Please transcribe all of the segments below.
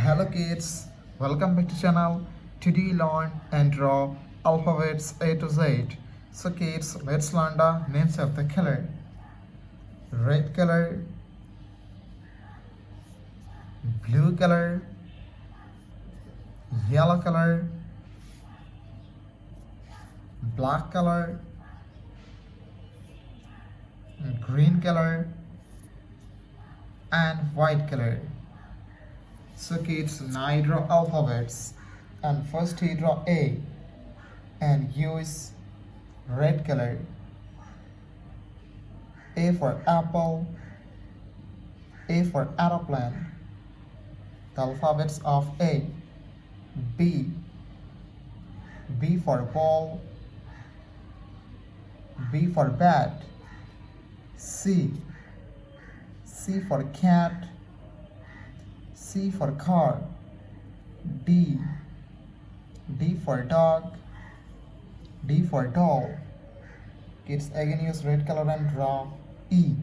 Hello kids, welcome back to channel. Today learn and draw alphabets A to Z. So kids, let's learn the names of the color. Red color, blue color, yellow color, black color, green color, and white color. So kids, now I draw alphabets, and first I draw A and use red color. A for apple, A for aeroplane. The alphabets of A. B for ball, B for bat. C for cat, C for car. D for dog, D for doll. Kids, again use red color and draw E.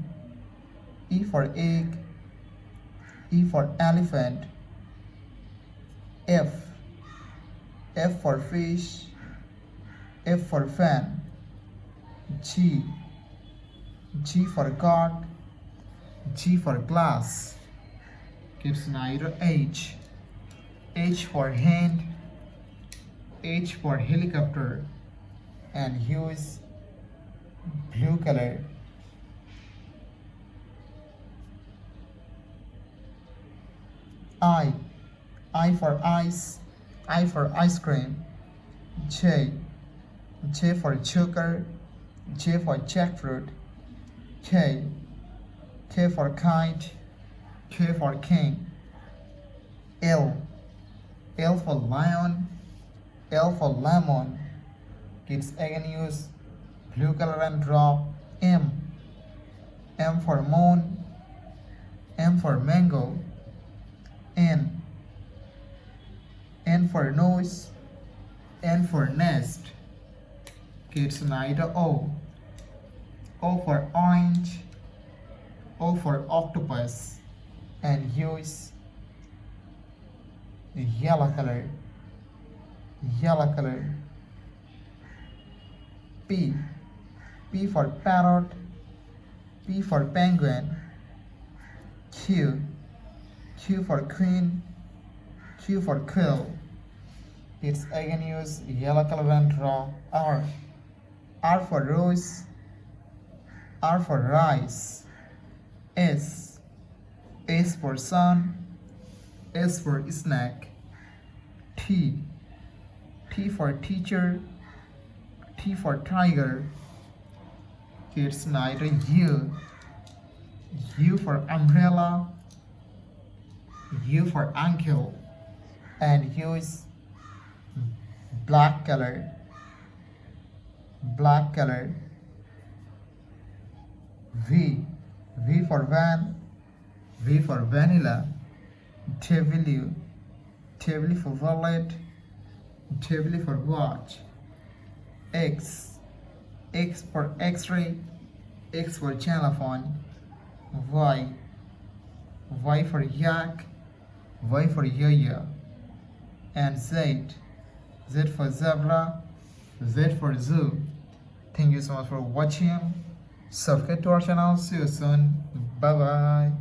E for egg, E for elephant. F for fish, F for fan. G for God, G for glass. Kids, now you draw H. H for hand, H for helicopter, and use blue color. I for ice, I for ice cream. J for joker, J for jackfruit. K for kite, K for king. L for lion, L for lemon. Kids, again use blue color and draw M. M for moon, M for mango. N for nose, N for nest. Kids, now draw O. O for orange, O for octopus, and use yellow color. P for parrot, P for penguin. Q for queen, Q for quill. It's again use yellow color and draw R. R for rose, R for rice. S for sun, S for snack. T for teacher, T for tiger. Kids, now U for umbrella, U for ankle, and use black color. V for van, V for vanilla. W for wallet, W for watch. X for x-ray, X for xylophone. Y for yak, Y for yo-yo. And Z for zebra, Z for zoo. Thank you so much for watching. Subscribe to our channel. See you soon. Bye bye.